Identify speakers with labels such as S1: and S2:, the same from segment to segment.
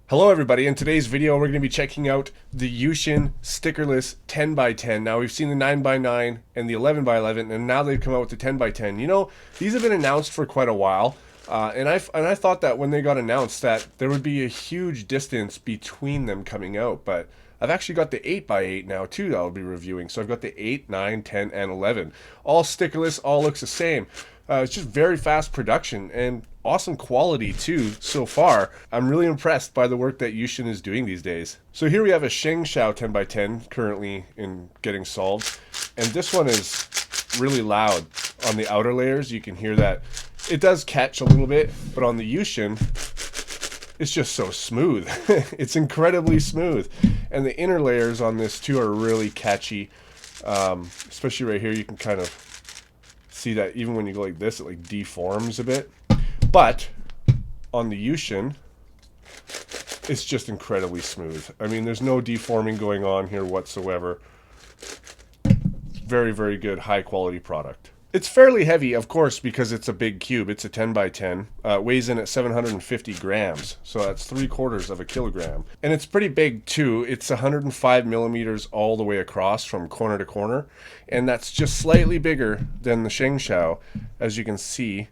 S1: Hello everybody, in today's video we're going to be checking out the YuXin Stickerless 10x10. Now we've seen the 9x9 and the 11x11 and now they've come out with the 10x10. You know, these have been announced for quite a while and I thought that when they got announced that there would be a huge distance between them coming out, but I've actually got the 8x8 now too that I'll be reviewing. So I've got the 8, 9, 10, and 11. All stickerless, all looks the same. It's just very fast production and awesome quality too so far. I'm really impressed by the work that YuXin is doing these days. So here we have a ShengShou 10x10 currently in getting solved. And this one is really loud on the outer layers. You can hear that it does catch a little bit, but on the YuXin, it's just so smooth. It's incredibly smooth. And the inner layers on this too are really catchy. Especially right here, you can kind of see that even when you go like this, it like deforms a bit. But on the YuXin, it's just incredibly smooth. I mean, there's no deforming going on here whatsoever. Very, very good, high quality product. It's fairly heavy, of course, because it's a big cube. It's a 10x10. Weighs in at 750 grams, so that's 3/4 of a kilogram. And it's pretty big too. It's 105 millimeters all the way across from corner to corner, and that's just slightly bigger than the ShengShou, as you can see.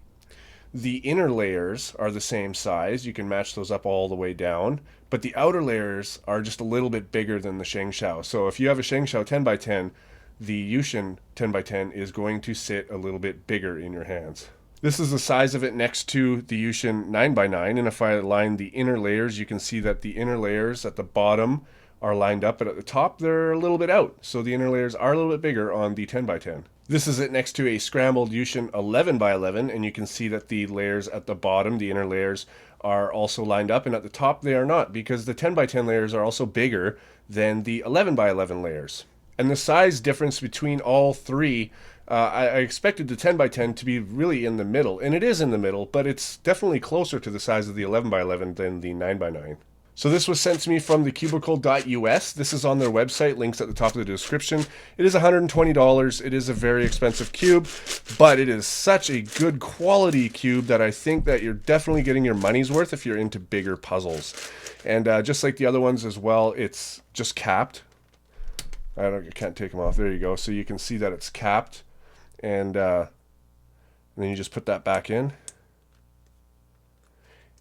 S1: The inner layers are the same size. You can match those up all the way down, but the outer layers are just a little bit bigger than the ShengShou. So if you have a ShengShou 10x10, the YuXin 10x10 is going to sit a little bit bigger in your hands. This is the size of it next to the YuXin 9x9, and if I line the inner layers, you can see that the inner layers at the bottom are lined up, but at the top they're a little bit out. So the inner layers are a little bit bigger on the 10x10. This is it next to a scrambled YuXin 11x11, and you can see that the layers at the bottom, the inner layers, are also lined up, and at the top they are not, because the 10x10 layers are also bigger than the 11x11 layers. And the size difference between all three, I expected the 10x10 to be really in the middle, and it is in the middle, but it's definitely closer to the size of the 11x11 than the 9x9. So this was sent to me from thecubicle.us. This is on their website, links at the top of the description. It is $120. It is a very expensive cube, but it is such a good quality cube that I think that you're definitely getting your money's worth if you're into bigger puzzles. And just like the other ones as well, it's just capped. I can't take them off. There you go. So you can see that it's capped, and then you just put that back in.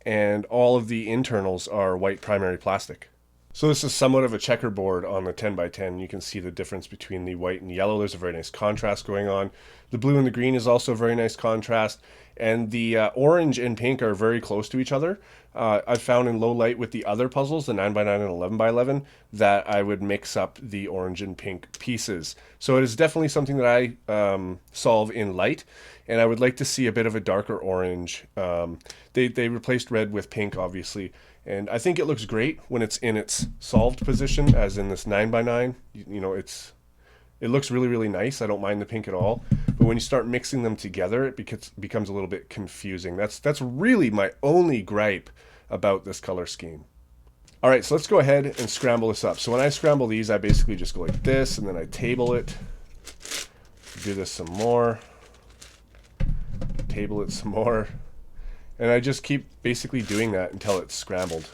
S1: And all of the internals are white primary plastic. So this is somewhat of a checkerboard on the 10x10. You can see the difference between the white and yellow. There's a very nice contrast going on. The blue and the green is also a very nice contrast. And the orange and pink are very close to each other. I've found in low light with the other puzzles, the 9x9 and 11x11, that I would mix up the orange and pink pieces. So it is definitely something that I solve in light, and I would like to see a bit of a darker orange. They replaced red with pink, obviously, and I think it looks great when it's in its solved position, as in this 9x9. You know, it looks really, really nice. I don't mind the pink at all. But when you start mixing them together, it becomes a little bit confusing. That's really my only gripe about this color scheme. All right, so let's go ahead and scramble this up. So when I scramble these, I basically just go like this, and then I table it. Do this some more. Table it some more. And I just keep basically doing that until it's scrambled.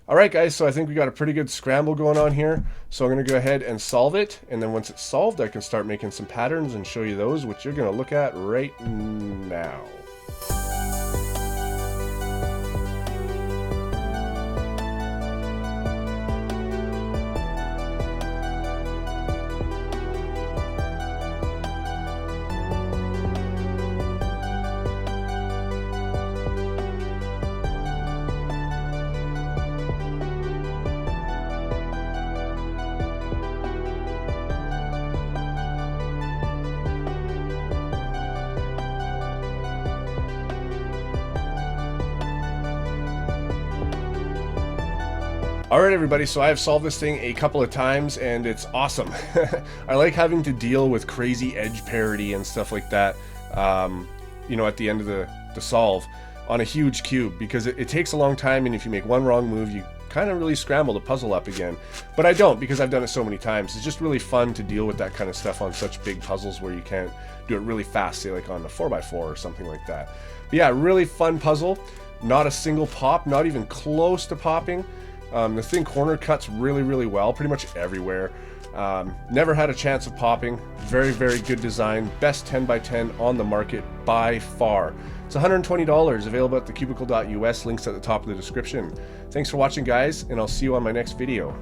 S1: Alright guys, so I think we got a pretty good scramble going on here. So I'm going to go ahead and solve it, and then once it's solved I can start making some patterns and show you those, which you're going to look at right now. Alright everybody, so I have solved this thing a couple of times and it's awesome. I like having to deal with crazy edge parity and stuff like that, you know, at the end of the solve on a huge cube, because it takes a long time, and if you make one wrong move, you kind of really scramble the puzzle up again. But I don't, because I've done it so many times. It's just really fun to deal with that kind of stuff on such big puzzles where you can't do it really fast, say like on a 4x4 or something like that. But yeah, really fun puzzle. Not a single pop, not even close to popping. The thin corner cuts really, really well, pretty much everywhere. Never had a chance of popping. Very, very good design. Best 10x10 on the market by far. It's $120, available at thecubicle.us. Links at the top of the description. Thanks for watching, guys, and I'll see you on my next video.